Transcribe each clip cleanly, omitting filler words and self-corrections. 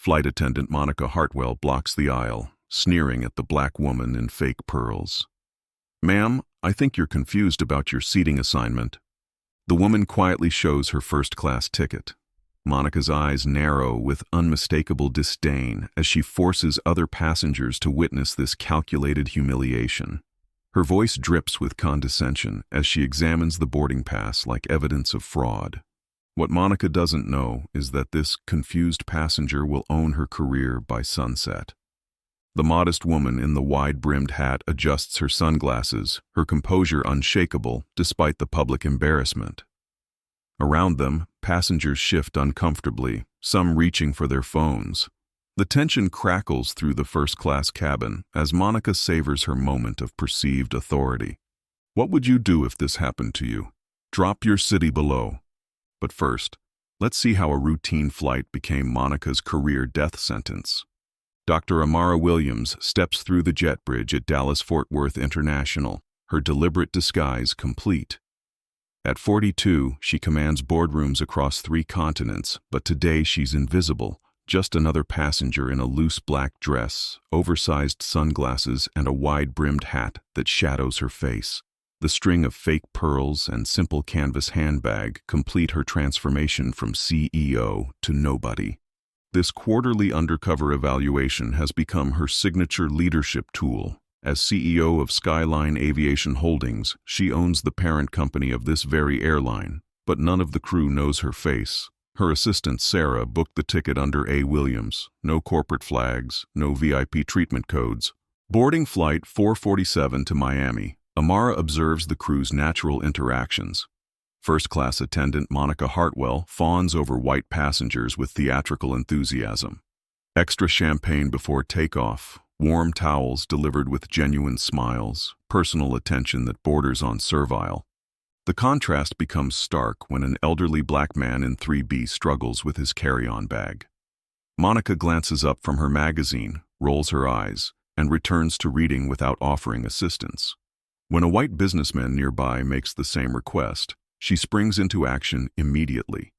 Flight attendant Monica Hartwell blocks the aisle, sneering at the black woman in fake pearls. "Ma'am, I think you're confused about your seating assignment." The woman quietly shows her first-class ticket. Monica's eyes narrow with unmistakable disdain as she forces other passengers to witness this calculated humiliation. Her voice drips with condescension as she examines the boarding pass like evidence of fraud. What Monica doesn't know is that this confused passenger will own her career by sunset. The modest woman in the wide-brimmed hat adjusts her sunglasses, her composure unshakable despite the public embarrassment. Around them, passengers shift uncomfortably, some reaching for their phones. The tension crackles through the first-class cabin as Monica savors her moment of perceived authority. What would you do if this happened to you? Drop your city below. But first, let's see how a routine flight became Monica's career death sentence. Dr. Amara Williams steps through the jet bridge at Dallas-Fort Worth International, her deliberate disguise complete. At 42, she commands boardrooms across 3 continents, but today she's invisible, just another passenger in a loose black dress, oversized sunglasses, and a wide-brimmed hat that shadows her face. The string of fake pearls and simple canvas handbag complete her transformation from CEO to nobody. This quarterly undercover evaluation has become her signature leadership tool. As CEO of Skyline Aviation Holdings, she owns the parent company of this very airline, but none of the crew knows her face. Her assistant, Sarah, booked the ticket under A. Williams. No corporate flags, no VIP treatment codes. Boarding flight 447 to Miami. Amara observes the crew's natural interactions. First-class attendant Monica Hartwell fawns over white passengers with theatrical enthusiasm. Extra champagne before takeoff, warm towels delivered with genuine smiles, personal attention that borders on servile. The contrast becomes stark when an elderly black man in 3B struggles with his carry-on bag. Monica glances up from her magazine, rolls her eyes, and returns to reading without offering assistance. When a white businessman nearby makes the same request, she springs into action immediately.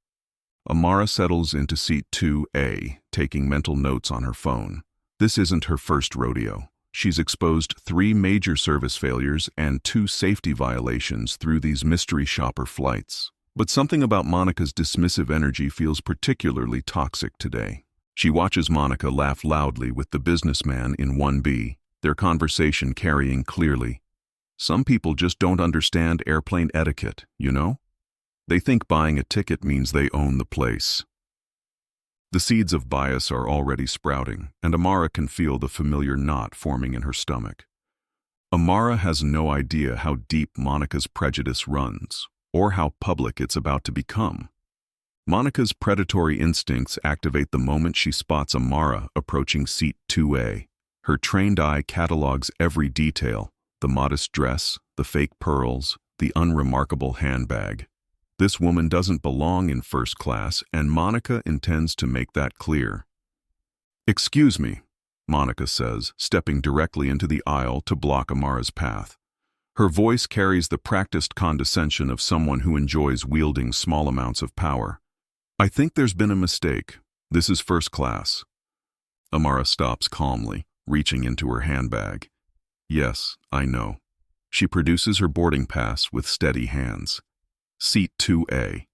Amara settles into seat 2A, taking mental notes on her phone. This isn't her first rodeo. She's exposed 3 major service failures and 2 safety violations through these mystery shopper flights. But something about Monica's dismissive energy feels particularly toxic today. She watches Monica laugh loudly with the businessman in 1B, their conversation carrying clearly. Some people just don't understand airplane etiquette, you know? They think buying a ticket means they own the place. The seeds of bias are already sprouting, and Amara can feel the familiar knot forming in her stomach. Amara has no idea how deep Monica's prejudice runs, or how public it's about to become. Monica's predatory instincts activate the moment she spots Amara approaching seat 2A. Her trained eye catalogs every detail: the modest dress, the fake pearls, the unremarkable handbag. This woman doesn't belong in first class, and Monica intends to make that clear. "Excuse me," Monica says, stepping directly into the aisle to block Amara's path. Her voice carries the practiced condescension of someone who enjoys wielding small amounts of power. "I think there's been a mistake. This is first class." Amara stops calmly, reaching into her handbag. "Yes, I know." She produces her boarding pass with steady hands. Seat 2A.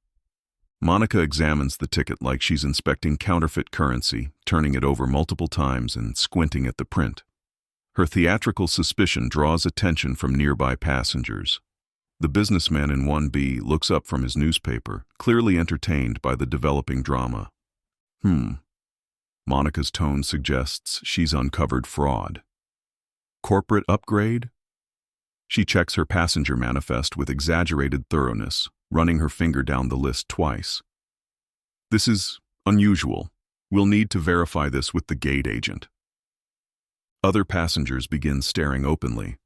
Monica examines the ticket like she's inspecting counterfeit currency, turning it over multiple times and squinting at the print. Her theatrical suspicion draws attention from nearby passengers. The businessman in 1B looks up from his newspaper, clearly entertained by the developing drama. Monica's tone suggests she's uncovered fraud. Corporate upgrade? She checks her passenger manifest with exaggerated thoroughness, running her finger down the list twice. "This is unusual. We'll need to verify this with the gate agent." Other passengers begin staring openly.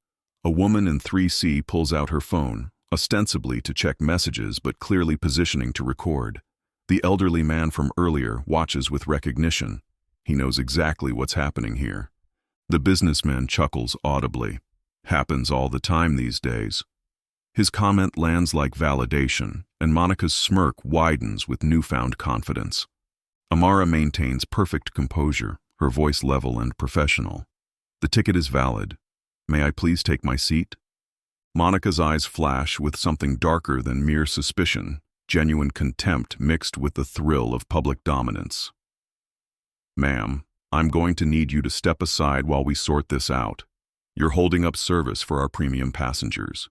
A woman in 3C pulls out her phone, ostensibly to check messages but clearly positioning to record. The elderly man from earlier watches with recognition. He knows exactly what's happening here. The businessman chuckles audibly. Happens all the time these days. His comment lands like validation, and Monica's smirk widens with newfound confidence. Amara maintains perfect composure, her voice level and professional. The ticket is valid. May I please take my seat? Monica's eyes flash with something darker than mere suspicion, genuine contempt mixed with the thrill of public dominance. Ma'am, I'm going to need you to step aside while we sort this out. You're holding up service for our premium passengers.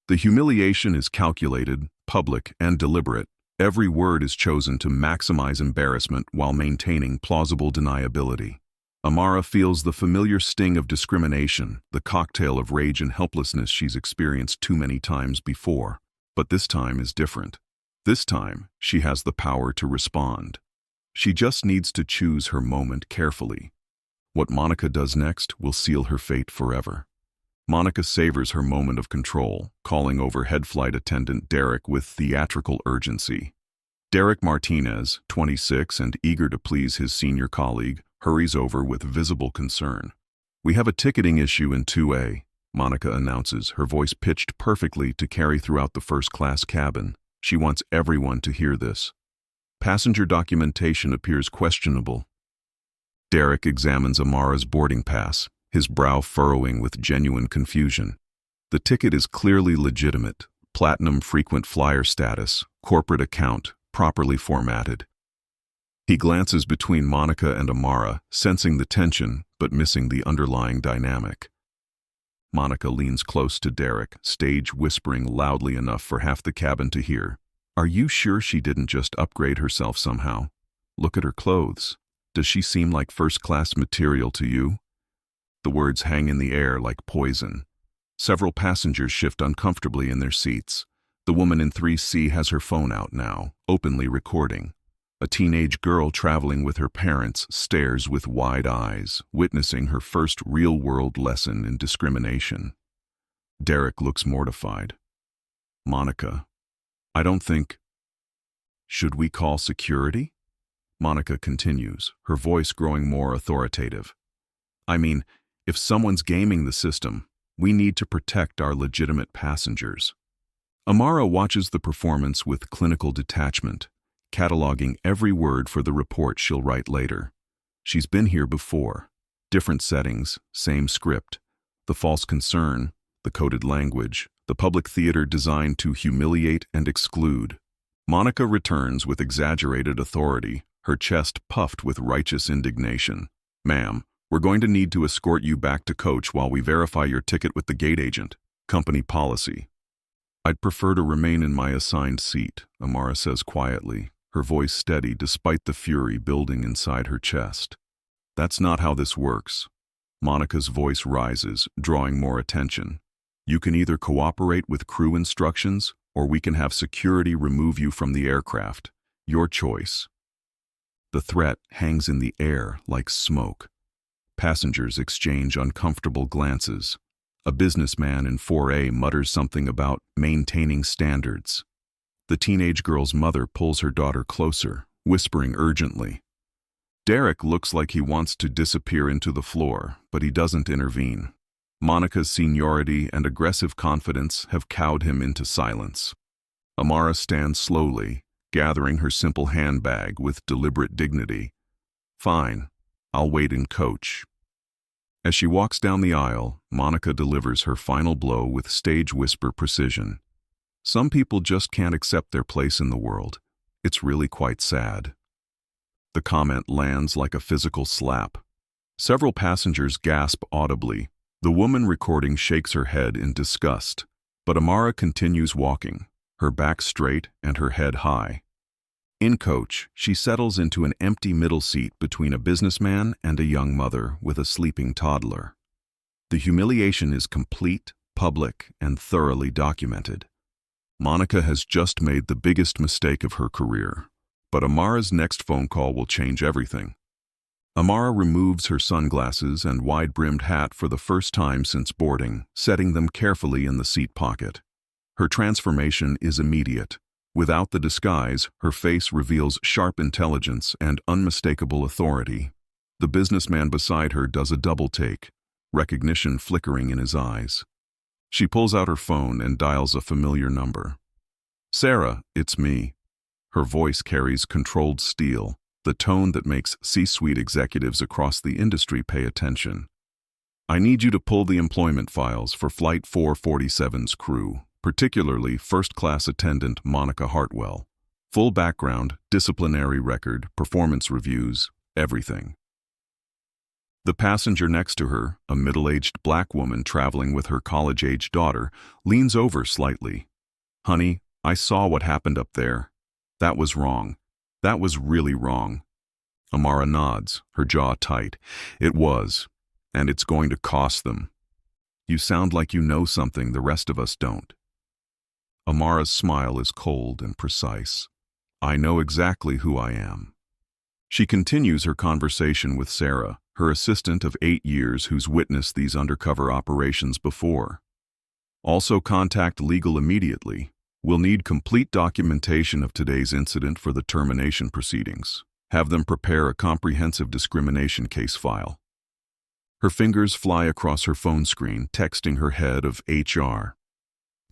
The humiliation is calculated, public, and deliberate. Every word is chosen to maximize embarrassment while maintaining plausible deniability. Amara feels the familiar sting of discrimination, the cocktail of rage and helplessness she's experienced too many times before. But this time is different. This time, she has the power to respond. She just needs to choose her moment carefully. What Monica does next will seal her fate forever. Monica savors her moment of control, calling over head flight attendant Derek with theatrical urgency. Derek Martinez, 26 and eager to please his senior colleague, hurries over with visible concern. "We have a ticketing issue in 2A, Monica announces, her voice pitched perfectly to carry throughout the first-class cabin. She wants everyone to hear this. Passenger documentation appears questionable. Derek examines Amara's boarding pass, his brow furrowing with genuine confusion. The ticket is clearly legitimate, platinum frequent flyer status, corporate account, properly formatted. He glances between Monica and Amara, sensing the tension but missing the underlying dynamic. Monica leans close to Derek, stage whispering loudly enough for half the cabin to hear. "Are you sure she didn't just upgrade herself somehow? Look at her clothes. Does she seem like first-class material to you?" The words hang in the air like poison. Several passengers shift uncomfortably in their seats. The woman in 3C has her phone out now, openly recording. A teenage girl traveling with her parents stares with wide eyes, witnessing her first real-world lesson in discrimination. Derek looks mortified. "Monica, I don't think... Should we call security?" Monica continues, her voice growing more authoritative. "I mean, if someone's gaming the system, we need to protect our legitimate passengers." Amara watches the performance with clinical detachment, cataloging every word for the report she'll write later. She's been here before. Different settings, same script. The false concern, the coded language, the public theater designed to humiliate and exclude. Monica returns with exaggerated authority, her chest puffed with righteous indignation. "Ma'am, we're going to need to escort you back to coach while we verify your ticket with the gate agent. Company policy." "I'd prefer to remain in my assigned seat," Amara says quietly, her voice steady despite the fury building inside her chest. "That's not how this works." Monica's voice rises, drawing more attention. "You can either cooperate with crew instructions, or we can have security remove you from the aircraft. Your choice." The threat hangs in the air like smoke. Passengers exchange uncomfortable glances. A businessman in 4A mutters something about maintaining standards. The teenage girl's mother pulls her daughter closer, whispering urgently. Derek looks like he wants to disappear into the floor, but he doesn't intervene. Monica's seniority and aggressive confidence have cowed him into silence. Amara stands slowly, gathering her simple handbag with deliberate dignity. "Fine, I'll wait in coach." As she walks down the aisle, Monica delivers her final blow with stage whisper precision. Some people just can't accept their place in the world. It's really quite sad. The comment lands like a physical slap. Several passengers gasp audibly. The woman recording shakes her head in disgust, but Amara continues walking, her back straight and her head high. In coach, she settles into an empty middle seat between a businessman and a young mother with a sleeping toddler. The humiliation is complete, public, and thoroughly documented. Monica has just made the biggest mistake of her career, but Amara's next phone call will change everything. Amara removes her sunglasses and wide-brimmed hat for the first time since boarding, setting them carefully in the seat pocket. Her transformation is immediate. Without the disguise, her face reveals sharp intelligence and unmistakable authority. The businessman beside her does a double take, recognition flickering in his eyes. She pulls out her phone and dials a familiar number. "Sarah, it's me." Her voice carries controlled steel. the tone that makes C-suite executives across the industry pay attention. I need you to pull the employment files for Flight 447's crew, particularly first-class attendant Monica Hartwell. Full background, disciplinary record, performance reviews, everything. The passenger next to her, a middle-aged black woman traveling with her college-age daughter, leans over slightly. "Honey, I saw what happened up there. That was wrong. That was really wrong." Amara nods, her jaw tight. "It was. And it's going to cost them." "You sound like you know something the rest of us don't." Amara's smile is cold and precise. "I know exactly who I am." She continues her conversation with Sarah, her assistant of 8 years who's witnessed these undercover operations before. "Also contact legal immediately. We'll need complete documentation of today's incident for the termination proceedings. Have them prepare a comprehensive discrimination case file." Her fingers fly across her phone screen, texting her head of HR.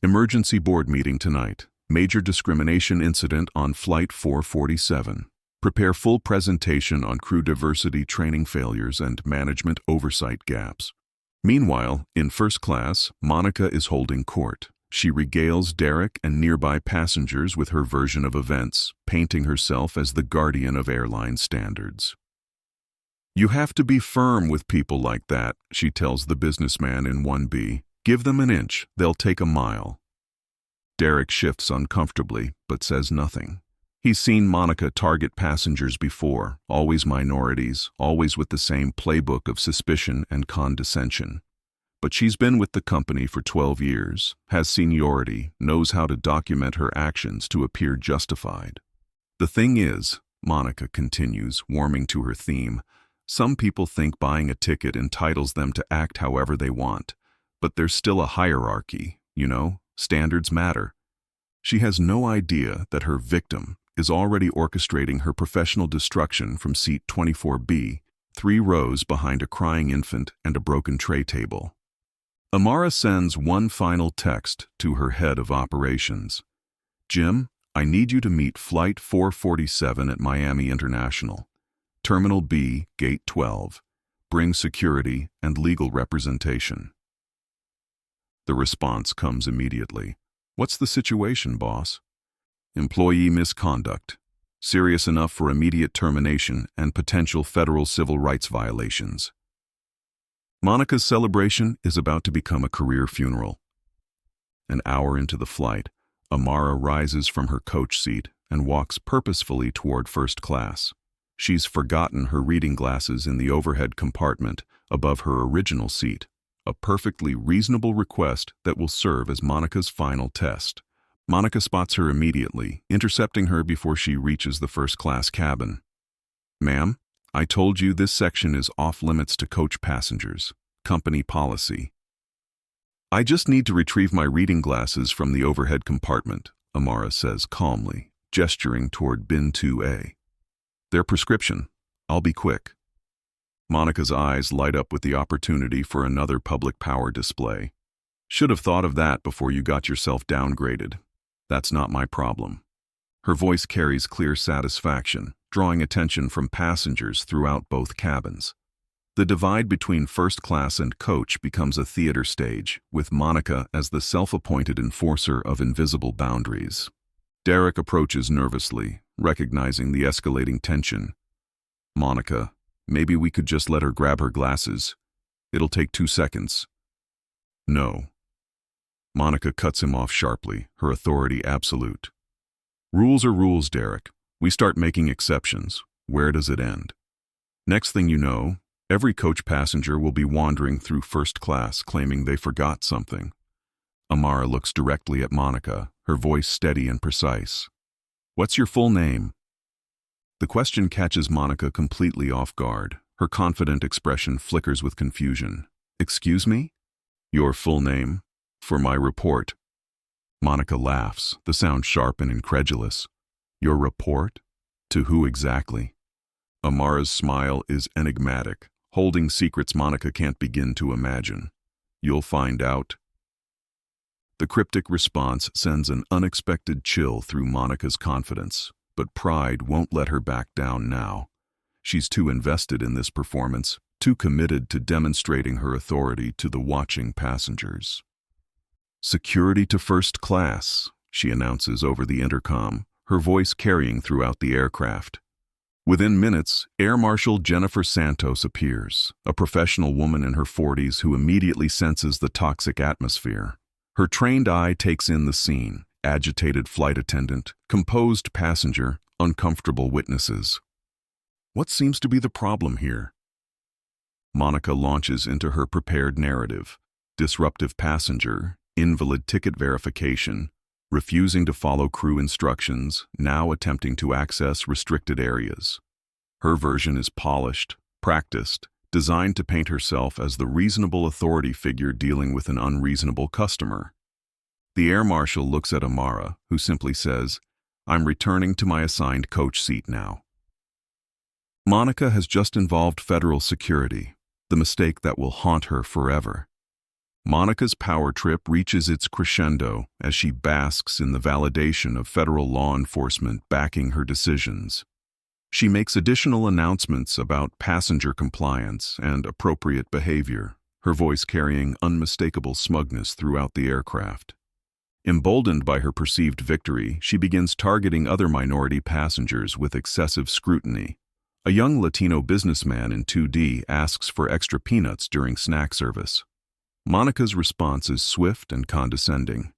"Emergency board meeting tonight. Major discrimination incident on Flight 447. Prepare full presentation on crew diversity training failures and management oversight gaps." Meanwhile, in first class, Monica is holding court. She regales Derek and nearby passengers with her version of events, painting herself as the guardian of airline standards. "You have to be firm with people like that," she tells the businessman in 1B. "Give them an inch, they'll take a mile." Derek shifts uncomfortably, but says nothing. He's seen Monica target passengers before, always minorities, always with the same playbook of suspicion and condescension. But she's been with the company for 12 years, has seniority, knows how to document her actions to appear justified. "The thing is," Monica continues, warming to her theme, "some people think buying a ticket entitles them to act however they want. But there's still a hierarchy, you know, standards matter." She has no idea that her victim is already orchestrating her professional destruction from seat 24B, 3 rows behind a crying infant and a broken tray table. Amara sends one final text to her head of operations. "Jim, I need you to meet Flight 447 at Miami International. Terminal B, Gate 12. Bring security and legal representation." The response comes immediately. "What's the situation, boss?" "Employee misconduct. Serious enough for immediate termination and potential federal civil rights violations." Monica's celebration is about to become a career funeral. An hour into the flight, Amara rises from her coach seat and walks purposefully toward first class. She's forgotten her reading glasses in the overhead compartment above her original seat, a perfectly reasonable request that will serve as Monica's final test. Monica spots her immediately, intercepting her before she reaches the first-class cabin. "Ma'am, I told you this section is off-limits to coach passengers. Company policy." "I just need to retrieve my reading glasses from the overhead compartment," Amara says calmly, gesturing toward bin 2A. "Their prescription. I'll be quick." Monica's eyes light up with the opportunity for another public power display. "Should have thought of that before you got yourself downgraded. That's not my problem." Her voice carries clear satisfaction, drawing attention from passengers throughout both cabins. The divide between first class and coach becomes a theater stage, with Monica as the self-appointed enforcer of invisible boundaries. Derek approaches nervously, recognizing the escalating tension. "Monica, maybe we could just let her grab her glasses. It'll take 2 seconds." "No." Monica cuts him off sharply, her authority absolute. "Rules are rules, Derek. We start making exceptions. Where does it end? Next thing you know, every coach passenger will be wandering through first class claiming they forgot something." Amara looks directly at Monica, her voice steady and precise. "What's your full name?" The question catches Monica completely off guard. Her confident expression flickers with confusion. "Excuse me? Your full name? For my report." Monica laughs, the sound sharp and incredulous. "Your report? To who exactly?" Amara's smile is enigmatic, holding secrets Monica can't begin to imagine. "You'll find out." The cryptic response sends an unexpected chill through Monica's confidence. but pride won't let her back down now. She's too invested in this performance, too committed to demonstrating her authority to the watching passengers. "Security to first class," she announces over the intercom, her voice carrying throughout the aircraft. Within minutes, Air Marshal Jennifer Santos appears, a professional woman in her 40s who immediately senses the toxic atmosphere. Her trained eye takes in the scene: agitated flight attendant, composed passenger, uncomfortable witnesses. What seems to be the problem here? Monica launches into her prepared narrative: disruptive passenger, invalid ticket verification, refusing to follow crew instructions, now attempting to access restricted areas. Her version is polished, practiced, designed to paint herself as the reasonable authority figure dealing with an unreasonable customer. The air marshal looks at Amara, who simply says, "I'm returning to my assigned coach seat now." Monica has just involved federal security, the mistake that will haunt her forever. Monica's power trip reaches its crescendo as she basks in the validation of federal law enforcement backing her decisions. She makes additional announcements about passenger compliance and appropriate behavior, her voice carrying unmistakable smugness throughout the aircraft. Emboldened by her perceived victory, she begins targeting other minority passengers with excessive scrutiny. A young Latino businessman in 2D asks for extra peanuts during snack service. Monica's response is swift and condescending.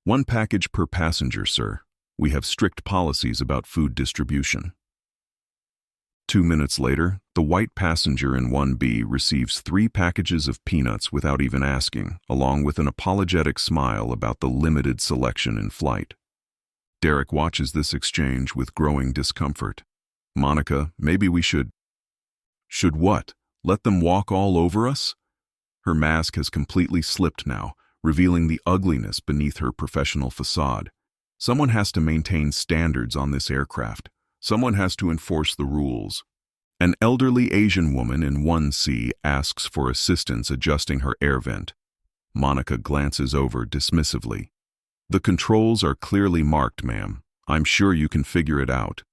"One package per passenger, sir. We have strict policies about food distribution." 2 minutes later, the white passenger in 1B receives 3 packages of peanuts without even asking, along with an apologetic smile about the limited selection in flight. Derek watches this exchange with growing discomfort. "Monica, maybe we should..." "Should what? Let them walk all over us?" Her mask has completely slipped now, revealing the ugliness beneath her professional facade. Someone has to maintain standards on this aircraft. Someone has to enforce the rules. An elderly Asian woman in 1C asks for assistance adjusting her air vent. Monica glances over dismissively. "The controls are clearly marked, ma'am. I'm sure you can figure it out."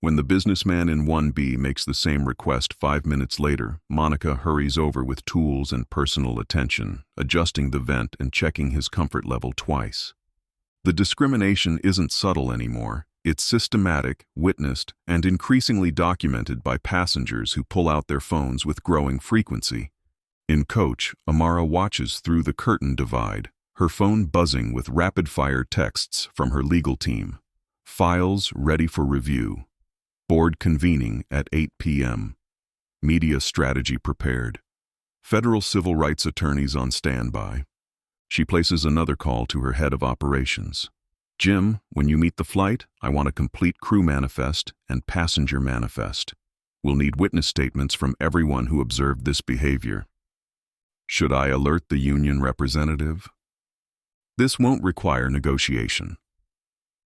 When the businessman in 1B makes the same request 5 minutes later, Monica hurries over with tools and personal attention, adjusting the vent and checking his comfort level twice. The discrimination isn't subtle anymore. It's systematic, witnessed, and increasingly documented by passengers who pull out their phones with growing frequency. In coach, Amara watches through the curtain divide, her phone buzzing with rapid-fire texts from her legal team. Files ready for review. Board convening at 8 p.m. Media strategy prepared. Federal civil rights attorneys on standby. She places another call to her head of operations. "Jim, when you meet the flight, I want a complete crew manifest and passenger manifest. We'll need witness statements from everyone who observed this behavior." Should I alert the union representative? This won't require negotiation.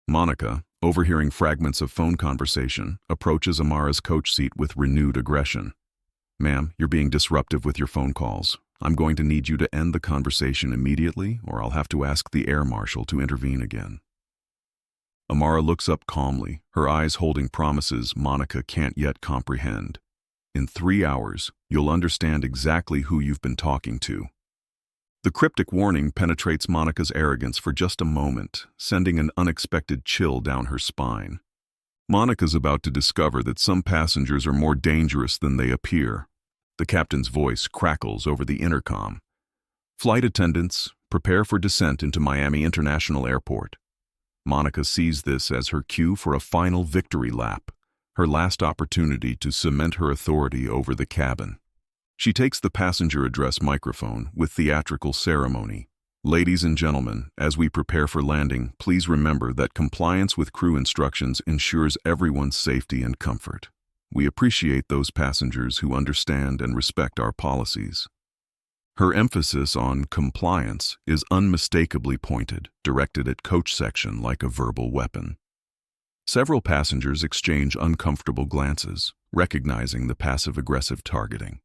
Monica, overhearing fragments of phone conversation, approaches Amara's coach seat with renewed aggression. "Ma'am, you're being disruptive with your phone calls. I'm going to need you to end the conversation immediately, or I'll have to ask the air marshal to intervene again." Amara looks up calmly, her eyes holding promises Monica can't yet comprehend. "In 3 hours, you'll understand exactly who you've been talking to." The cryptic warning penetrates Monica's arrogance for just a moment, sending an unexpected chill down her spine. Monica's about to discover that some passengers are more dangerous than they appear. The captain's voice crackles over the intercom. "Flight attendants, prepare for descent into Miami International Airport." Monica sees this as her cue for a final victory lap, her last opportunity to cement her authority over the cabin. She takes the passenger address microphone with theatrical ceremony. "Ladies and gentlemen, as we prepare for landing, please remember that compliance with crew instructions ensures everyone's safety and comfort. We appreciate those passengers who understand and respect our policies." Her emphasis on compliance is unmistakably pointed, directed at coach section like a verbal weapon. Several passengers exchange uncomfortable glances, recognizing the passive-aggressive targeting.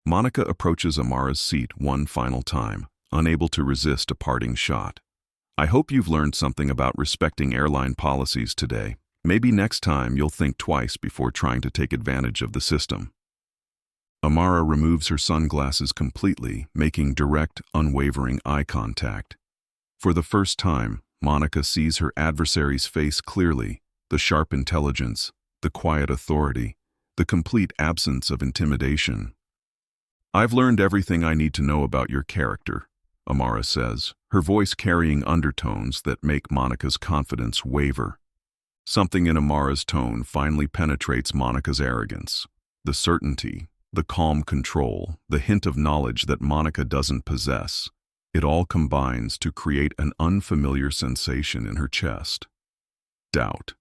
Monica approaches Amara's seat one final time, unable to resist a parting shot. "I hope you've learned something about respecting airline policies today. Maybe next time you'll think twice before trying to take advantage of the system. Amara removes her sunglasses completely, making direct, unwavering eye contact. For the first time, Monica sees her adversary's face clearly, the sharp intelligence, the quiet authority, the complete absence of intimidation. "I've learned everything I need to know about your character," Amara says, her voice carrying undertones that make Monica's confidence waver. Something in Amara's tone finally penetrates Monica's arrogance. The certainty, the calm control, the hint of knowledge that Monica doesn't possess. It all combines to create an unfamiliar sensation in her chest. Doubt.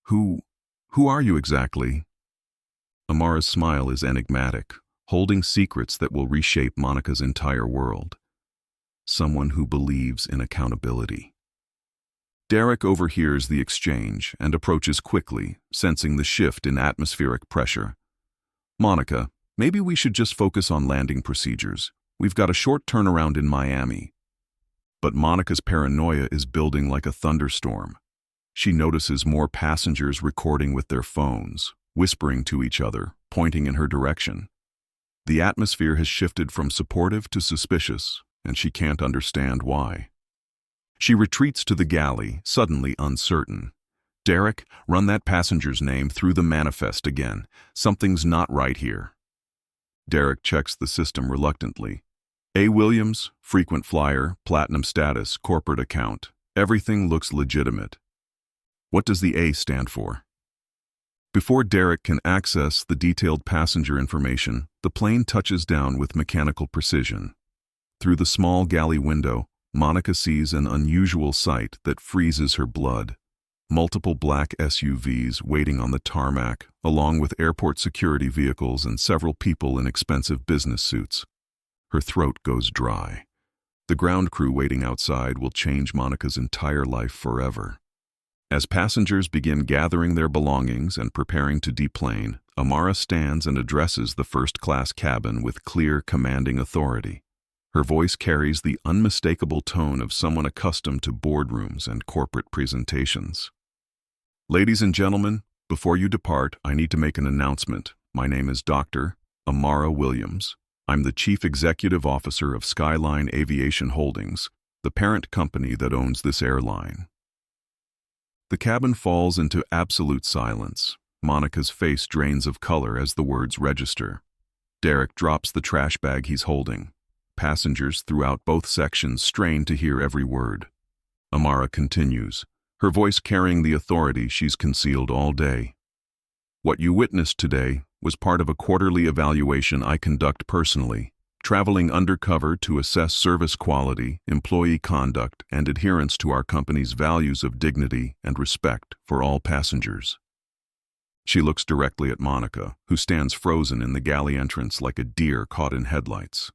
Who are you exactly?" Amara's smile is enigmatic, holding secrets that will reshape Monica's entire world. Someone who believes in accountability. Derek overhears the exchange and approaches quickly, sensing the shift in atmospheric pressure. "Monica, maybe we should just focus on landing procedures. We've got a short turnaround in Miami." But Monica's paranoia is building like a thunderstorm. She notices more passengers recording with their phones, whispering to each other, pointing in her direction. The atmosphere has shifted from supportive to suspicious, and she can't understand why. She retreats to the galley, suddenly uncertain. "Derek, run that passenger's name through the manifest again. Something's not right here." Derek checks the system reluctantly. "A. Williams, frequent flyer, platinum status, corporate account. Everything looks legitimate." "What does the A stand for?" Before Derek can access the detailed passenger information, the plane touches down with mechanical precision. Through the small galley window, Monica sees an unusual sight that freezes her blood. Multiple black SUVs waiting on the tarmac, along with airport security vehicles and several people in expensive business suits. Her throat goes dry. The ground crew waiting outside will change Monica's entire life forever. As passengers begin gathering their belongings and preparing to deplane, Amara stands and addresses the first-class cabin with clear, commanding authority. Her voice carries the unmistakable tone of someone accustomed to boardrooms and corporate presentations. "Ladies and gentlemen, before you depart, I need to make an announcement. My name is Dr. Amara Williams. I'm the Chief Executive Officer of Skyline Aviation Holdings, the parent company that owns this airline." The cabin falls into absolute silence. Monica's face drains of color as the words register. Derek drops the trash bag he's holding. Passengers throughout both sections strain to hear every word. Amara continues, her voice carrying the authority she's concealed all day. "What you witnessed today was part of a quarterly evaluation I conduct personally, traveling undercover to assess service quality, employee conduct, and adherence to our company's values of dignity and respect for all passengers." She looks directly at Monica, who stands frozen in the galley entrance like a deer caught in headlights.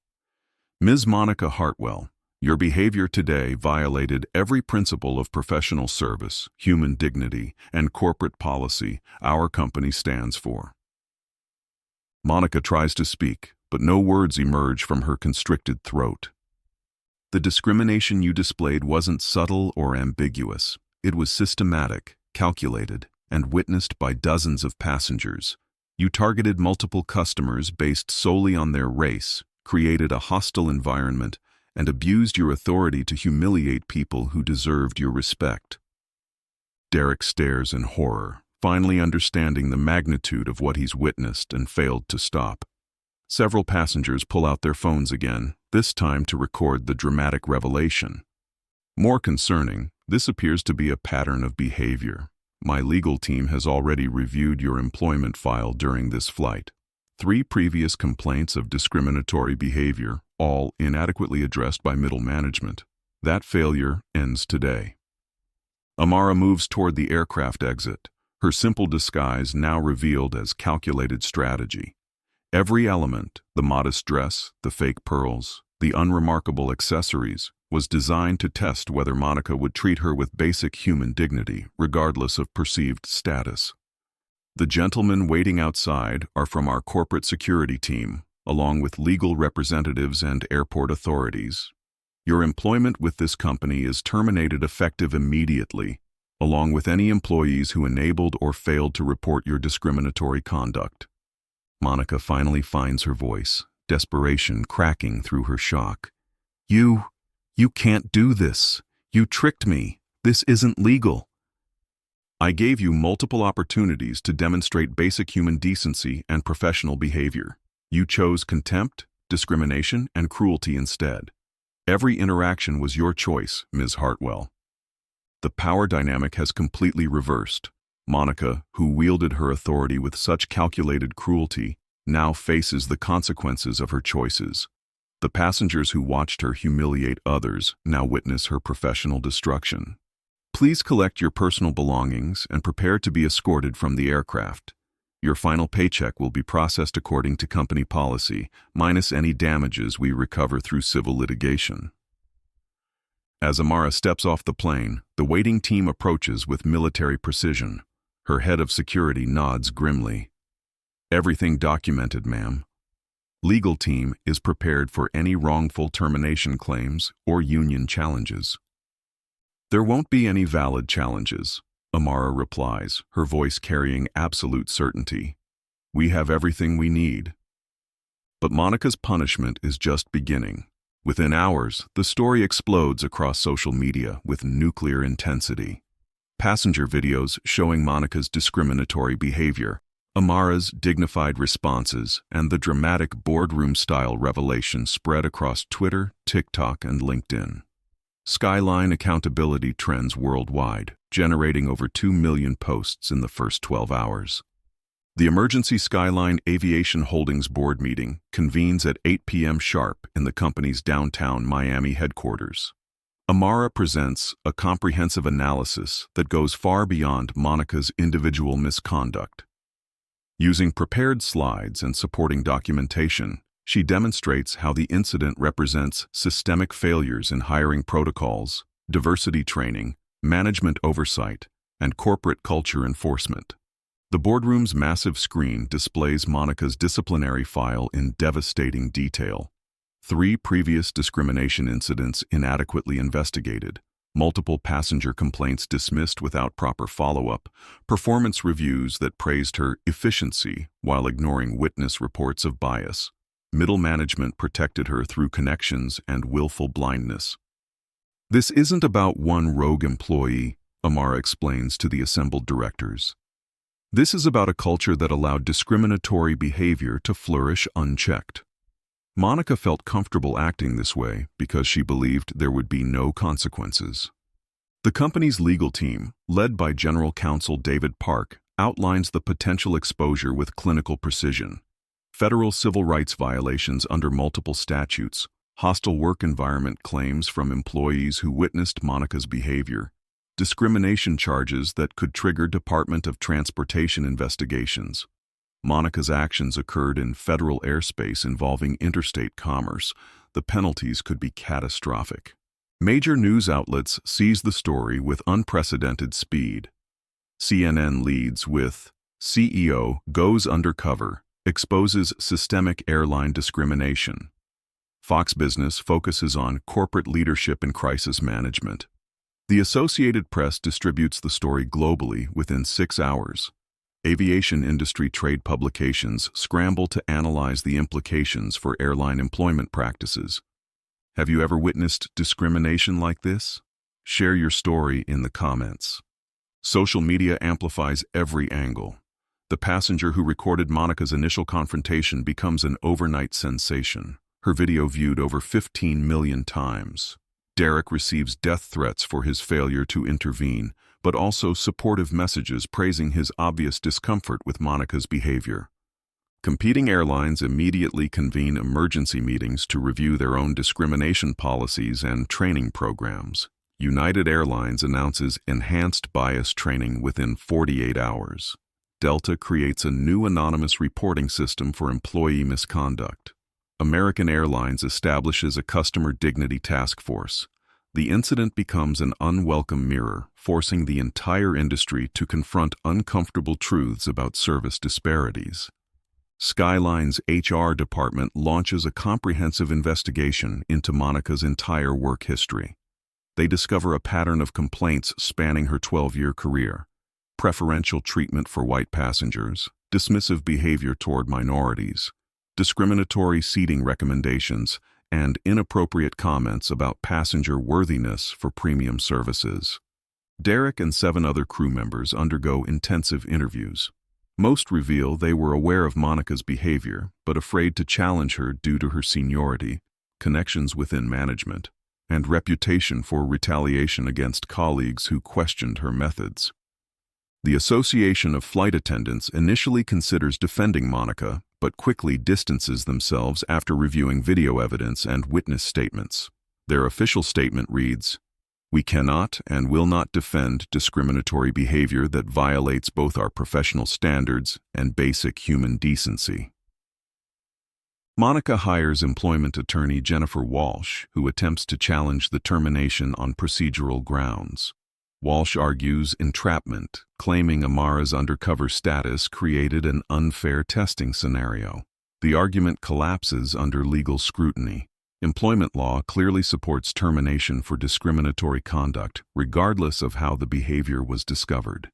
"Ms. Monica Hartwell, your behavior today violated every principle of professional service, human dignity, and corporate policy our company stands for." Monica tries to speak, but no words emerge from her constricted throat. "The discrimination you displayed wasn't subtle or ambiguous. It was systematic, calculated, and witnessed by dozens of passengers. You targeted multiple customers based solely on their race, created a hostile environment, and abused your authority to humiliate people who deserved your respect." Derek stares in horror, finally understanding the magnitude of what he's witnessed and failed to stop. Several passengers pull out their phones again, this time to record the dramatic revelation. More concerning, this appears to be a pattern of behavior. My legal team has already reviewed your employment file during this flight. 3 previous complaints of discriminatory behavior, all inadequately addressed by middle management. That failure ends today. Amara moves toward the aircraft exit, her simple disguise now revealed as calculated strategy. Every element, the modest dress, the fake pearls, the unremarkable accessories, was designed to test whether Monica would treat her with basic human dignity, regardless of perceived status. The gentlemen waiting outside are from our corporate security team, along with legal representatives and airport authorities. Your employment with this company is terminated effective immediately. along with any employees who enabled or failed to report your discriminatory conduct. Monica finally finds her voice, desperation cracking through her shock. You can't do this. You tricked me. This isn't legal. I gave you multiple opportunities to demonstrate basic human decency and professional behavior. You chose contempt, discrimination, and cruelty instead. Every interaction was your choice, Ms. Hartwell. The power dynamic has completely reversed. Monica, who wielded her authority with such calculated cruelty, now faces the consequences of her choices. The passengers who watched her humiliate others now witness her professional destruction. Please collect your personal belongings and prepare to be escorted from the aircraft. Your final paycheck will be processed according to company policy, minus any damages we recover through civil litigation. As Amara steps off the plane, the waiting team approaches with military precision. Her head of security nods grimly. Everything documented, ma'am. Legal team is prepared for any wrongful termination claims or union challenges. There won't be any valid challenges, Amara replies, her voice carrying absolute certainty. We have everything we need. But Monica's punishment is just beginning. Within hours, the story explodes across social media with nuclear intensity. Passenger videos showing Monica's discriminatory behavior, Amara's dignified responses, and the dramatic boardroom-style revelation spread across Twitter, TikTok, and LinkedIn. Skyline accountability trends worldwide, generating over 2 million posts in the first 12 hours. The Emergency Skyline Aviation Holdings board meeting convenes at 8 p.m. sharp in the company's downtown Miami headquarters. Amara presents a comprehensive analysis that goes far beyond Monica's individual misconduct. Using prepared slides and supporting documentation, she demonstrates how the incident represents systemic failures in hiring protocols, diversity training, management oversight, and corporate culture enforcement. The boardroom's massive screen displays Monica's disciplinary file in devastating detail. 3 previous discrimination incidents inadequately investigated, multiple passenger complaints dismissed without proper follow-up, performance reviews that praised her efficiency while ignoring witness reports of bias. Middle management protected her through connections and willful blindness. This isn't about one rogue employee, Amara explains to the assembled directors. This is about a culture that allowed discriminatory behavior to flourish unchecked. Monica felt comfortable acting this way because she believed there would be no consequences. The company's legal team, led by General Counsel David Park, outlines the potential exposure with clinical precision. Federal civil rights violations under multiple statutes, hostile work environment claims from employees who witnessed Monica's behavior, discrimination charges that could trigger Department of Transportation investigations. Monica's actions occurred in federal airspace involving interstate commerce. The penalties could be catastrophic. Major news outlets seize the story with unprecedented speed. CNN leads with, CEO goes undercover, exposes systemic airline discrimination. Fox Business focuses on corporate leadership and crisis management. The Associated Press distributes the story globally within 6 hours. Aviation industry trade publications scramble to analyze the implications for airline employment practices. Have you ever witnessed discrimination like this? Share your story in the comments. Social media amplifies every angle. The passenger who recorded Monica's initial confrontation becomes an overnight sensation. Her video viewed over 15 million times. Derek receives death threats for his failure to intervene, but also supportive messages praising his obvious discomfort with Monica's behavior. Competing airlines immediately convene emergency meetings to review their own discrimination policies and training programs. United Airlines announces enhanced bias training within 48 hours. Delta creates a new anonymous reporting system for employee misconduct. American Airlines establishes a customer dignity task force. The incident becomes an unwelcome mirror, forcing the entire industry to confront uncomfortable truths about service disparities. Skyline's HR department launches a comprehensive investigation into Monica's entire work history. They discover a pattern of complaints spanning her 12-year career: preferential treatment for white passengers, dismissive behavior toward minorities, discriminatory seating recommendations, and inappropriate comments about passenger worthiness for premium services. Derek and 7 other crew members undergo intensive interviews. Most reveal they were aware of Monica's behavior, but afraid to challenge her due to her seniority, connections within management, and reputation for retaliation against colleagues who questioned her methods. The Association of Flight Attendants initially considers defending Monica, but quickly distances themselves after reviewing video evidence and witness statements. Their official statement reads, "We cannot and will not defend discriminatory behavior that violates both our professional standards and basic human decency." Monica hires employment attorney Jennifer Walsh, who attempts to challenge the termination on procedural grounds. Walsh argues entrapment, claiming Amara's undercover status created an unfair testing scenario. The argument collapses under legal scrutiny. Employment law clearly supports termination for discriminatory conduct, regardless of how the behavior was discovered.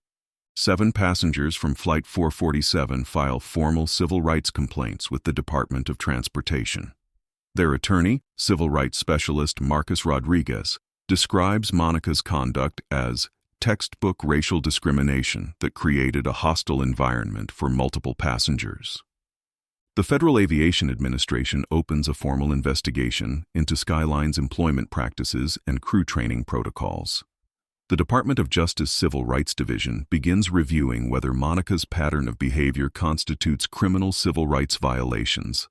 7 passengers from Flight 447 file formal civil rights complaints with the Department of Transportation. Their attorney, civil rights specialist Marcus Rodriguez, describes Monica's conduct as textbook racial discrimination that created a hostile environment for multiple passengers. The Federal Aviation Administration opens a formal investigation into Skyline's employment practices and crew training protocols. The Department of Justice Civil Rights Division begins reviewing whether Monica's pattern of behavior constitutes criminal civil rights violations.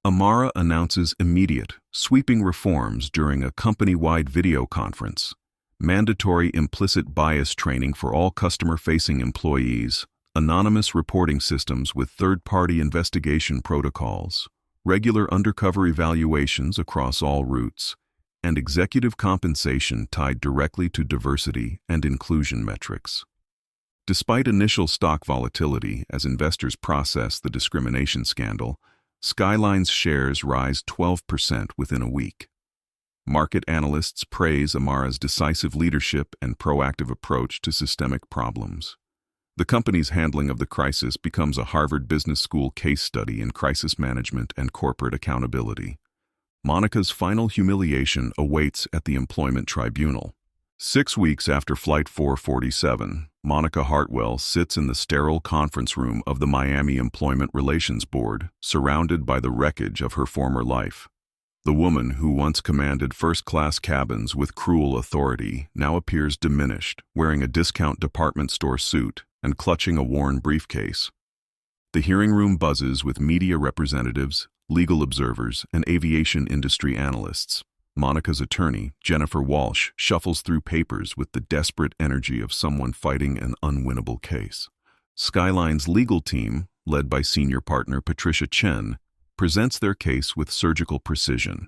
Amara announces immediate, sweeping reforms during a company-wide video conference: mandatory implicit bias training for all customer-facing employees, anonymous reporting systems with third-party investigation protocols, regular undercover evaluations across all routes, and executive compensation tied directly to diversity and inclusion metrics. Despite initial stock volatility as investors process the discrimination scandal, Skyline's shares rise 12% within a week. Market analysts praise Amara's decisive leadership and proactive approach to systemic problems. The company's handling of the crisis becomes a Harvard Business School case study in crisis management and corporate accountability. Monica's final humiliation awaits at the employment tribunal. 6 weeks after Flight 447, Monica Hartwell sits in the sterile conference room of the Miami Employment Relations Board, surrounded by the wreckage of her former life. The woman who once commanded first-class cabins with cruel authority now appears diminished, wearing a discount department store suit and clutching a worn briefcase. The hearing room buzzes with media representatives, legal observers, and aviation industry analysts. Monica's attorney, Jennifer Walsh, shuffles through papers with the desperate energy of someone fighting an unwinnable case. Skyline's legal team, led by senior partner Patricia Chen, presents their case with surgical precision.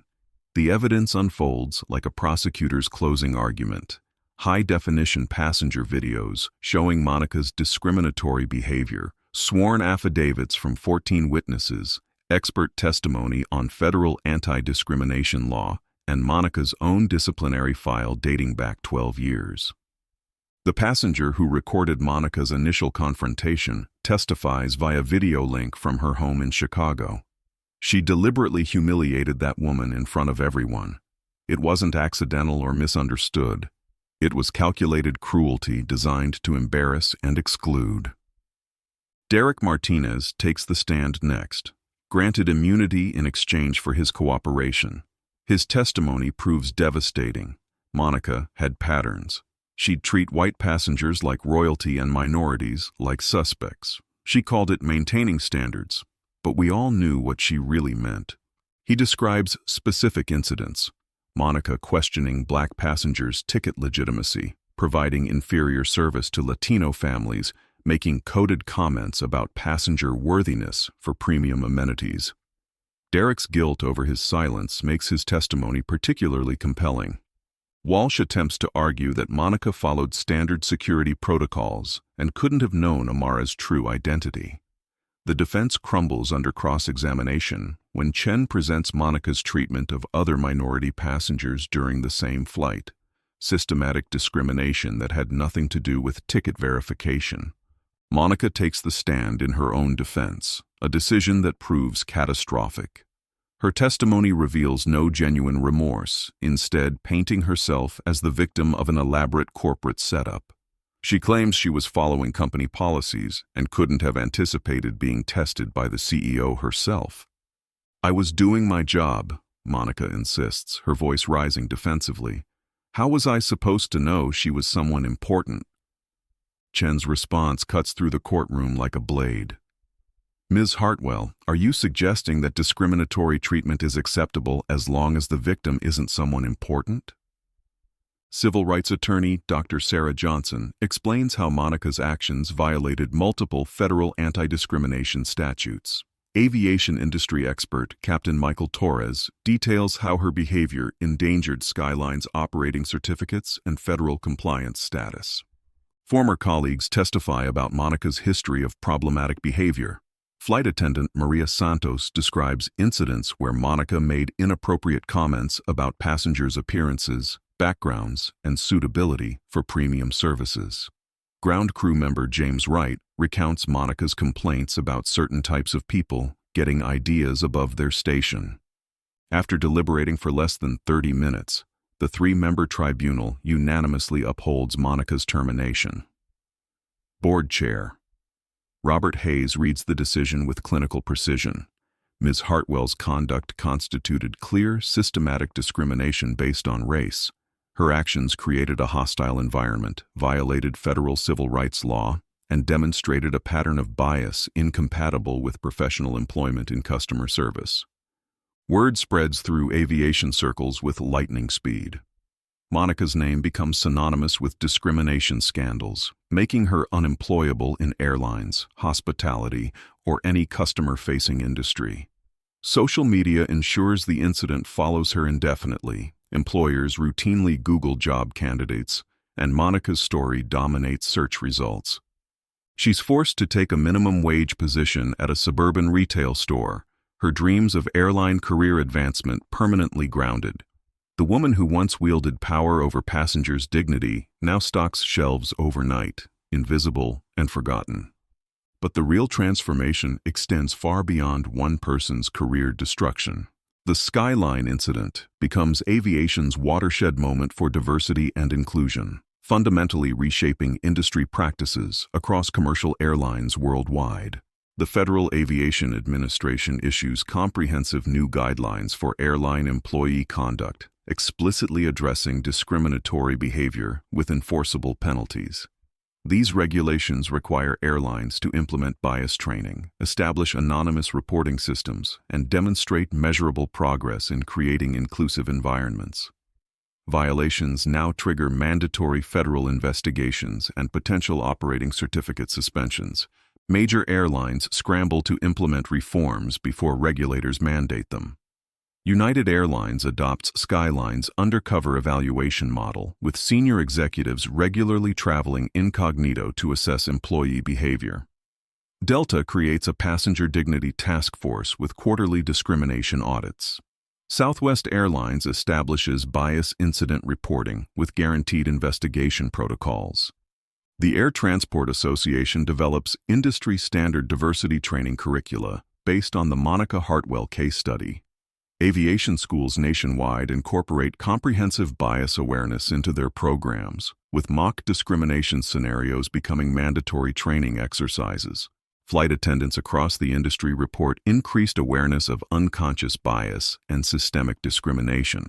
The evidence unfolds like a prosecutor's closing argument. High-definition passenger videos showing Monica's discriminatory behavior, sworn affidavits from 14 witnesses, expert testimony on federal anti-discrimination law, and Monica's own disciplinary file dating back 12 years. The passenger who recorded Monica's initial confrontation testifies via video link from her home in Chicago. She deliberately humiliated that woman in front of everyone. It wasn't accidental or misunderstood. It was calculated cruelty designed to embarrass and exclude. Derek Martinez takes the stand next, granted immunity in exchange for his cooperation. His testimony proves devastating. Monica had patterns. She'd treat white passengers like royalty and minorities like suspects. She called it maintaining standards, but we all knew what she really meant. He describes specific incidents: Monica questioning black passengers' ticket legitimacy, providing inferior service to Latino families, making coded comments about passenger worthiness for premium amenities. Derek's guilt over his silence makes his testimony particularly compelling. Walsh attempts to argue that Monica followed standard security protocols and couldn't have known Amara's true identity. The defense crumbles under cross-examination when Chen presents Monica's treatment of other minority passengers during the same flight. systematic discrimination that had nothing to do with ticket verification. Monica takes the stand in her own defense, a decision that proves catastrophic. Her testimony reveals no genuine remorse, instead painting herself as the victim of an elaborate corporate setup. She claims she was following company policies and couldn't have anticipated being tested by the CEO herself. "I was doing my job," Monica insists, her voice rising defensively. "How was I supposed to know she was someone important?" Chen's response cuts through the courtroom like a blade. "Ms. Hartwell, are you suggesting that discriminatory treatment is acceptable as long as the victim isn't someone important?" Civil rights attorney Dr. Sarah Johnson explains how Monica's actions violated multiple federal anti-discrimination statutes. Aviation industry expert Captain Michael Torres details how her behavior endangered Skyline's operating certificates and federal compliance status. Former colleagues testify about Monica's history of problematic behavior. Flight attendant Maria Santos describes incidents where Monica made inappropriate comments about passengers' appearances, backgrounds, and suitability for premium services. Ground crew member James Wright recounts Monica's complaints about certain types of people getting ideas above their station. After deliberating for less than 30 minutes, the three-member tribunal unanimously upholds Monica's termination. Board Chair Robert Hayes reads the decision with clinical precision. Ms. Hartwell's conduct constituted clear, systematic discrimination based on race. Her actions created a hostile environment, violated federal civil rights law, and demonstrated a pattern of bias incompatible with professional employment in customer service. Word spreads through aviation circles with lightning speed. Monica's name becomes synonymous with discrimination scandals, making her unemployable in airlines, hospitality, or any customer-facing industry. Social media ensures the incident follows her indefinitely. Employers routinely Google job candidates, and Monica's story dominates search results. She's forced to take a minimum wage position at a suburban retail store, her dreams of airline career advancement permanently grounded. The woman who once wielded power over passengers' dignity now stocks shelves overnight, invisible and forgotten. But the real transformation extends far beyond one person's career destruction. The Skyline incident becomes aviation's watershed moment for diversity and inclusion, fundamentally reshaping industry practices across commercial airlines worldwide. The Federal Aviation Administration issues comprehensive new guidelines for airline employee conduct, explicitly addressing discriminatory behavior with enforceable penalties. These regulations require airlines to implement bias training, establish anonymous reporting systems, and demonstrate measurable progress in creating inclusive environments. Violations now trigger mandatory federal investigations and potential operating certificate suspensions. Major airlines scramble to implement reforms before regulators mandate them. United Airlines adopts Skyline's undercover evaluation model, with senior executives regularly traveling incognito to assess employee behavior. Delta creates a passenger dignity task force with quarterly discrimination audits. Southwest Airlines establishes bias incident reporting with guaranteed investigation protocols. The Air Transport Association develops industry-standard diversity training curricula based on the Monica Hartwell case study. Aviation schools nationwide incorporate comprehensive bias awareness into their programs, with mock discrimination scenarios becoming mandatory training exercises. Flight attendants across the industry report increased awareness of unconscious bias and systemic discrimination.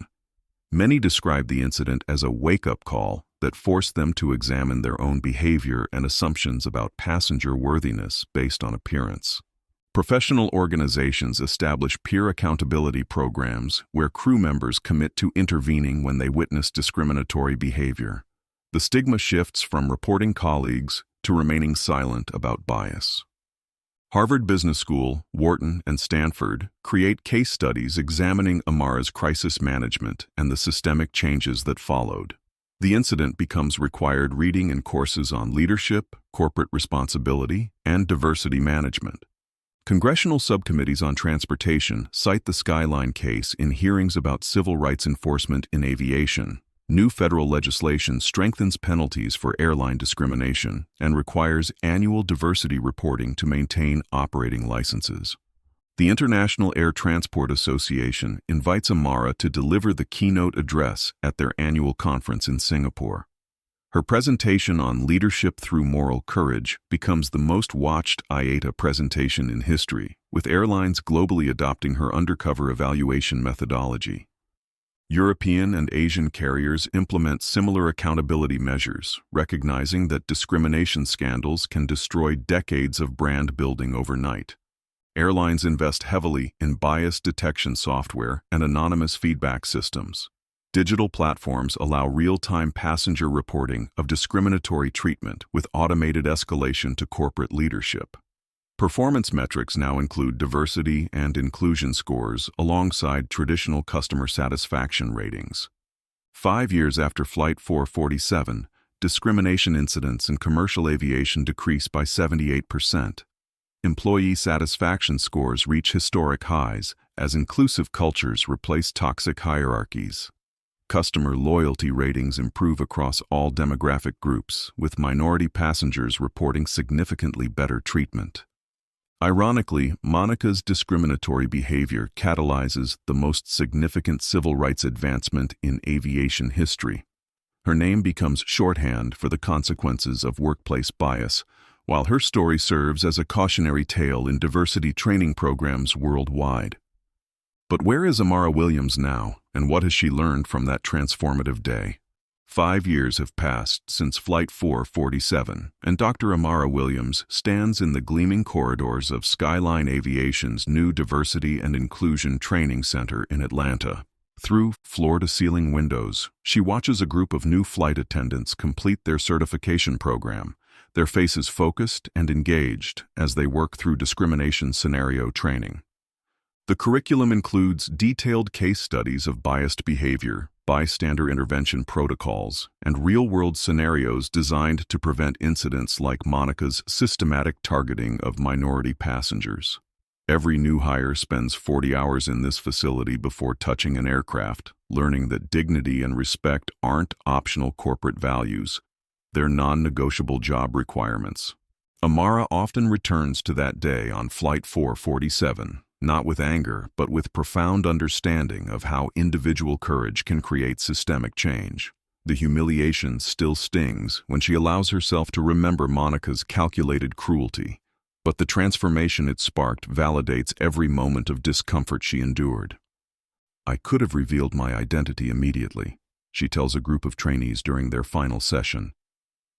Many describe the incident as a wake-up call that forced them to examine their own behavior and assumptions about passenger worthiness based on appearance. Professional organizations establish peer accountability programs where crew members commit to intervening when they witness discriminatory behavior. The stigma shifts from reporting colleagues to remaining silent about bias. Harvard Business School, Wharton, and Stanford create case studies examining Amara's crisis management and the systemic changes that followed. The incident becomes required reading in courses on leadership, corporate responsibility, and diversity management. Congressional subcommittees on transportation cite the Skyline case in hearings about civil rights enforcement in aviation. New federal legislation strengthens penalties for airline discrimination and requires annual diversity reporting to maintain operating licenses. The International Air Transport Association invites Amara to deliver the keynote address at their annual conference in Singapore. Her presentation on leadership through moral courage becomes the most watched IATA presentation in history, with airlines globally adopting her undercover evaluation methodology. European and Asian carriers implement similar accountability measures, recognizing that discrimination scandals can destroy decades of brand building overnight. Airlines invest heavily in bias detection software and anonymous feedback systems. Digital platforms allow real-time passenger reporting of discriminatory treatment with automated escalation to corporate leadership. Performance metrics now include diversity and inclusion scores alongside traditional customer satisfaction ratings. 5 years after Flight 447, discrimination incidents in commercial aviation decreased by 78%. Employee satisfaction scores reach historic highs as inclusive cultures replace toxic hierarchies. Customer loyalty ratings improve across all demographic groups, with minority passengers reporting significantly better treatment. Ironically, Monica's discriminatory behavior catalyzes the most significant civil rights advancement in aviation history. Her name becomes shorthand for the consequences of workplace bias, while her story serves as a cautionary tale in diversity training programs worldwide. But where is Amara Williams now, and what has she learned from that transformative day? 5 years have passed since Flight 447, and Dr. Amara Williams stands in the gleaming corridors of Skyline Aviation's new Diversity and Inclusion Training Center in Atlanta. Through floor-to-ceiling windows, she watches a group of new flight attendants complete their certification program, their faces focused and engaged as they work through discrimination scenario training. The curriculum includes detailed case studies of biased behavior, bystander intervention protocols, and real-world scenarios designed to prevent incidents like Monica's systematic targeting of minority passengers. Every new hire spends 40 hours in this facility before touching an aircraft, learning that dignity and respect aren't optional corporate values. They're non-negotiable job requirements. Amara often returns to that day on Flight 447, not with anger, but with profound understanding of how individual courage can create systemic change. The humiliation still stings when she allows herself to remember Monica's calculated cruelty, but the transformation it sparked validates every moment of discomfort she endured. "I could have revealed my identity immediately," she tells a group of trainees during their final session.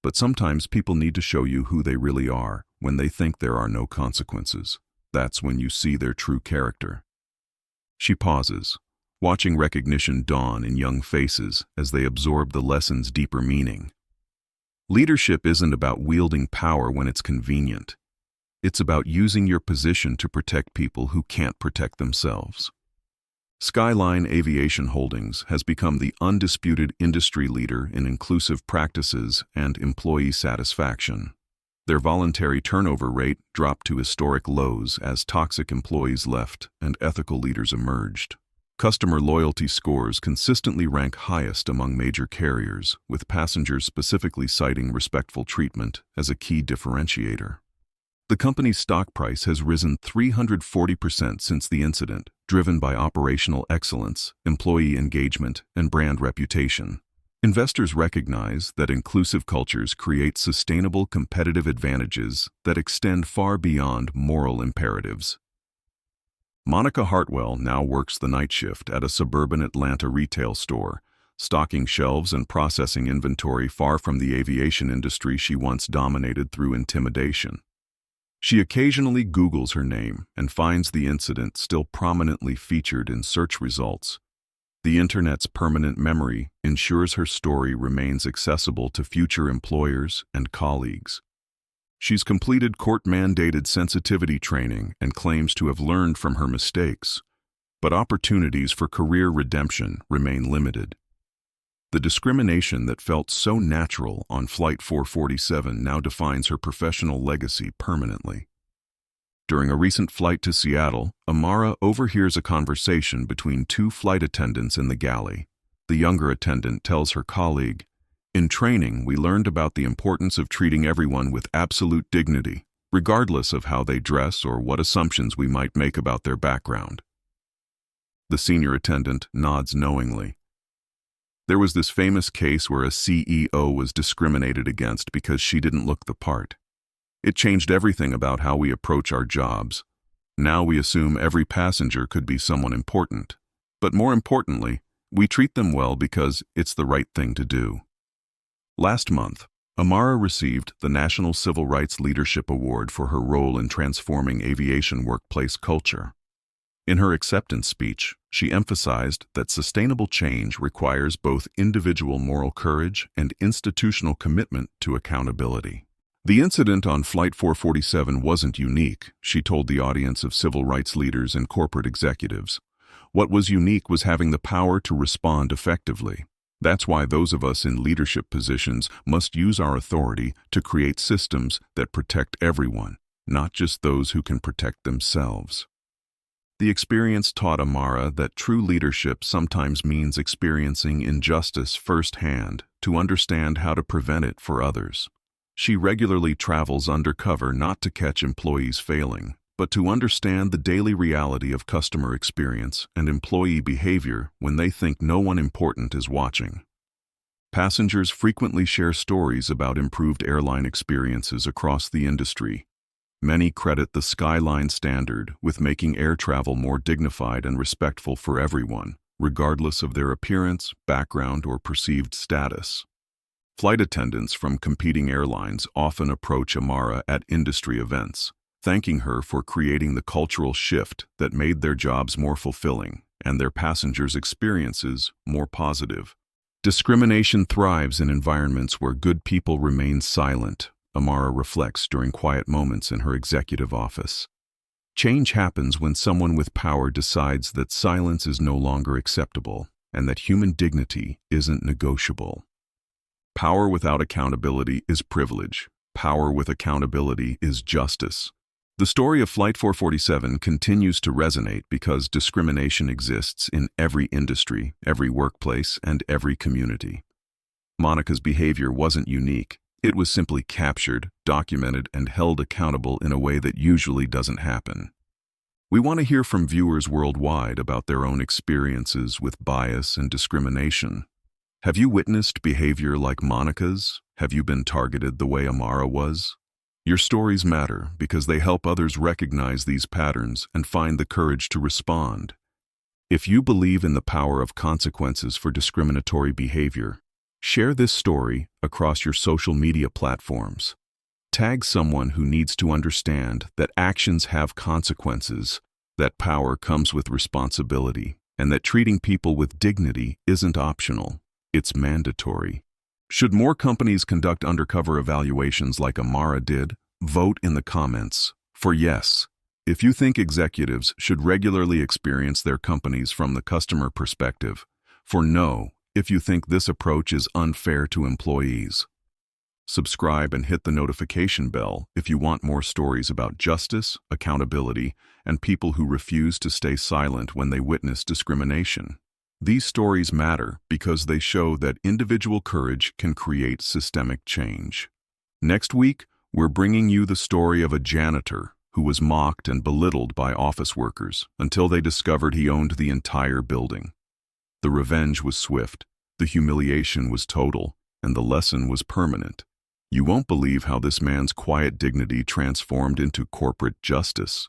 "But sometimes people need to show you who they really are when they think there are no consequences. That's when you see their true character." She pauses, watching recognition dawn in young faces as they absorb the lesson's deeper meaning. Leadership isn't about wielding power when it's convenient. It's about using your position to protect people who can't protect themselves. Skyline Aviation Holdings has become the undisputed industry leader in inclusive practices and employee satisfaction. Their voluntary turnover rate dropped to historic lows as toxic employees left and ethical leaders emerged. Customer loyalty scores consistently rank highest among major carriers, with passengers specifically citing respectful treatment as a key differentiator. The company's stock price has risen 340% since the incident, driven by operational excellence, employee engagement, and brand reputation. Investors recognize that inclusive cultures create sustainable competitive advantages that extend far beyond moral imperatives. Monica Hartwell now works the night shift at a suburban Atlanta retail store, stocking shelves and processing inventory far from the aviation industry she once dominated through intimidation. She occasionally Googles her name and finds the incident still prominently featured in search results. The Internet's permanent memory ensures her story remains accessible to future employers and colleagues. She's completed court-mandated sensitivity training and claims to have learned from her mistakes, but opportunities for career redemption remain limited. The discrimination that felt so natural on Flight 447 now defines her professional legacy permanently. During a recent flight to Seattle, Amara overhears a conversation between two flight attendants in the galley. The younger attendant tells her colleague, "In training, we learned about the importance of treating everyone with absolute dignity, regardless of how they dress or what assumptions we might make about their background." The senior attendant nods knowingly. There was this famous case where a CEO was discriminated against because she didn't look the part. It changed everything about how we approach our jobs. Now we assume every passenger could be someone important. But more importantly, we treat them well because it's the right thing to do. Last month, Amara received the National Civil Rights Leadership Award for her role in transforming aviation workplace culture. In her acceptance speech, she emphasized that sustainable change requires both individual moral courage and institutional commitment to accountability. The incident on Flight 447 wasn't unique, she told the audience of civil rights leaders and corporate executives. What was unique was having the power to respond effectively. That's why those of us in leadership positions must use our authority to create systems that protect everyone, not just those who can protect themselves. The experience taught Amara that true leadership sometimes means experiencing injustice firsthand to understand how to prevent it for others. She regularly travels undercover not to catch employees failing, but to understand the daily reality of customer experience and employee behavior when they think no one important is watching. Passengers frequently share stories about improved airline experiences across the industry. Many credit the Skyline standard with making air travel more dignified and respectful for everyone, regardless of their appearance, background, or perceived status. Flight attendants from competing airlines often approach Amara at industry events, thanking her for creating the cultural shift that made their jobs more fulfilling and their passengers' experiences more positive. Discrimination thrives in environments where good people remain silent, Amara reflects during quiet moments in her executive office. Change happens when someone with power decides that silence is no longer acceptable and that human dignity isn't negotiable. Power without accountability is privilege. Power with accountability is justice. The story of Flight 447 continues to resonate because discrimination exists in every industry, every workplace, and every community. Monica's behavior wasn't unique. It was simply captured, documented, and held accountable in a way that usually doesn't happen. We want to hear from viewers worldwide about their own experiences with bias and discrimination. Have you witnessed behavior like Monica's? Have you been targeted the way Amara was? Your stories matter because they help others recognize these patterns and find the courage to respond. If you believe in the power of consequences for discriminatory behavior, share this story across your social media platforms. Tag someone who needs to understand that actions have consequences, that power comes with responsibility, and that treating people with dignity isn't optional. It's mandatory. Should more companies conduct undercover evaluations like Amara did? Vote in the comments for yes. If you think executives should regularly experience their companies from the customer perspective, for no, if you think this approach is unfair to employees. Subscribe and hit the notification bell if you want more stories about justice, accountability, and people who refuse to stay silent when they witness discrimination. These stories matter because they show that individual courage can create systemic change. Next week, we're bringing you the story of a janitor who was mocked and belittled by office workers until they discovered he owned the entire building. The revenge was swift, the humiliation was total, and the lesson was permanent. You won't believe how this man's quiet dignity transformed into corporate justice.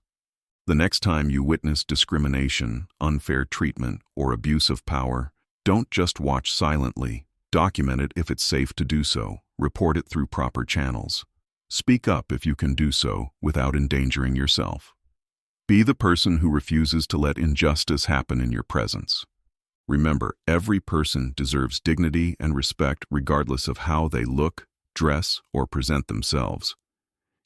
The next time you witness discrimination, unfair treatment, or abuse of power, don't just watch silently. Document it if it's safe to do so. Report it through proper channels. Speak up if you can do so without endangering yourself. Be the person who refuses to let injustice happen in your presence. Remember, every person deserves dignity and respect regardless of how they look, dress, or present themselves.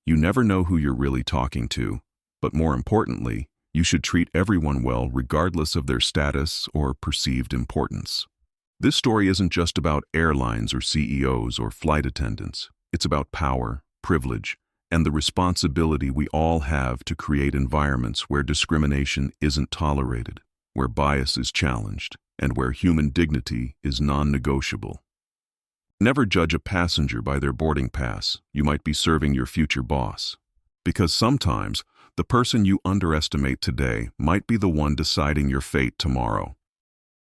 You never know who you're really talking to. But more importantly, you should treat everyone well regardless of their status or perceived importance. This story isn't just about airlines or CEOs or flight attendants. It's about power, privilege, and the responsibility we all have to create environments where discrimination isn't tolerated, where bias is challenged, and where human dignity is non-negotiable. Never judge a passenger by their boarding pass. You might be serving your future boss. Because sometimes, the person you underestimate today might be the one deciding your fate tomorrow.